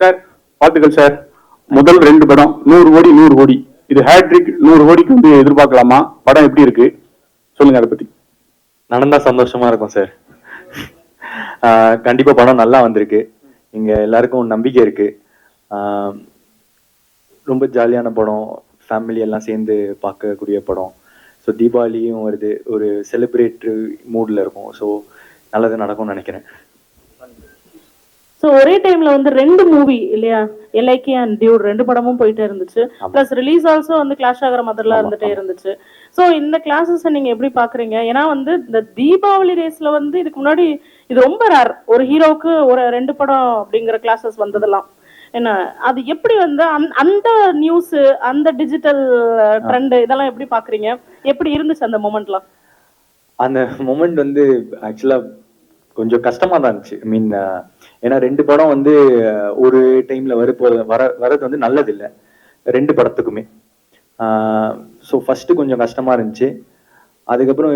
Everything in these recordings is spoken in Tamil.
சார் வாழ்த்துக்கள் சார். முதல் 2 படம் 100 கோடி 100 கோடி, இது ஹேட்ரிக் 100 கோடிக்கு வந்து எதிர்பார்க்கலாமா? படம் எப்படி இருக்கு சொல்லுங்க அதை பத்தி. நடந்தா சந்தோஷமா இருக்கும் சார். கண்டிப்பா படம் நல்லா வந்திருக்கு. இங்க எல்லாருக்கும் நம்பிக்கை இருக்கு. ரொம்ப ஜாலியான படம், ஃபேமிலி எல்லாம் சேர்ந்து பார்க்கக்கூடிய படம். ஸோ தீபாவளியும் வருது, ஒரு செலிப்ரேட்டரி மூட்ல இருக்கும். ஸோ நல்லது நடக்கும்னு நினைக்கிறேன். ஸோ ஒரே டைம்ல வந்து 2 மூவி இல்லையா, எல்ஐகே அண்ட் டியூட் 2 படமும் போயிட்டே இருந்துச்சு. பிளஸ் ரிலீஸ் ஆல்சோ வந்து கிளாஷ் ஆகிற மாதிரிலாம் இருந்துட்டே இருந்துச்சு. ஸோ இந்த கிளாஸஸ் நீங்க எப்படி பாக்குறீங்க? ஏன்னா வந்து இந்த தீபாவளி ரேஸ்ல வந்து இதுக்கு முன்னாடி இது ரொம்ப ரேர், ஒரு ஹீரோவுக்கு ஒரு 2 படம் அப்படிங்கிற கிளாஸஸ் வந்ததெல்லாம். என்ன அது எப்படி வந்து அந்த நியூஸ், அந்த டிஜிட்டல் ட்ரெண்ட் இதெல்லாம் எப்படி பாக்குறீங்க? எப்படி இருந்துச்சு அந்த மொமெண்ட்லாம்? அந்த மொமெண்ட் வந்து ஆக்சுவலா கொஞ்சம் கஷ்டமா தான் இருந்துச்சு. ஐ மீன், ஏன்னா 2 படம் வந்து ஒரு டைம்ல வரது வந்து நல்லது இல்லை 2 படத்துக்குமே. ஸோ ஃபர்ஸ்ட் கொஞ்சம் கஷ்டமா இருந்துச்சு. அதுக்கப்புறம்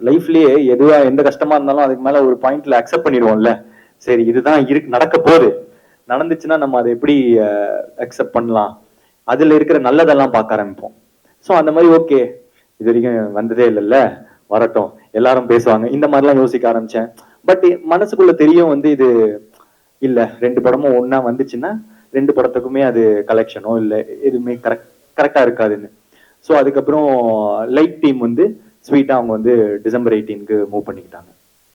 லைஃப்லயே எதுவா எந்த கஷ்டமா இருந்தாலும் அதுக்கு மேல ஒரு பாயிண்ட்ல அக்செப்ட் பண்ணிடுவோம்ல. சரி, இதுதான் நடக்க போகுது, நடந்துச்சுன்னா நம்ம அதை எப்படி அக்செப்ட் பண்ணலாம், அதுல இருக்கிற நல்லதெல்லாம் பார்க்க ஆரம்பிப்போம். ஸோ அந்த மாதிரி ஓகே, இது வரைக்கும் வந்ததே இல்லைல்ல, வரட்டும், எல்லாரும் பேசுவாங்க, இந்த மாதிரிலாம் யோசிக்க ஆரம்பிச்சேன். பட் மனசுக்குள்ள தெரியும் வந்து இது இல்ல, 2 படமும் ஒன்னா வந்துச்சுன்னா 2 படத்துக்குமே அது கலெக்ஷனோ இல்ல எதுவுமே கரெக்டா இருக்காதுன்னு. ஸோ அதுக்கப்புறம் லைட் டீம் வந்து ஸ்வீட்டா அவங்க வந்து டிசம்பர் 18க்கு மூவ் பண்ணிக்கிட்டாங்க.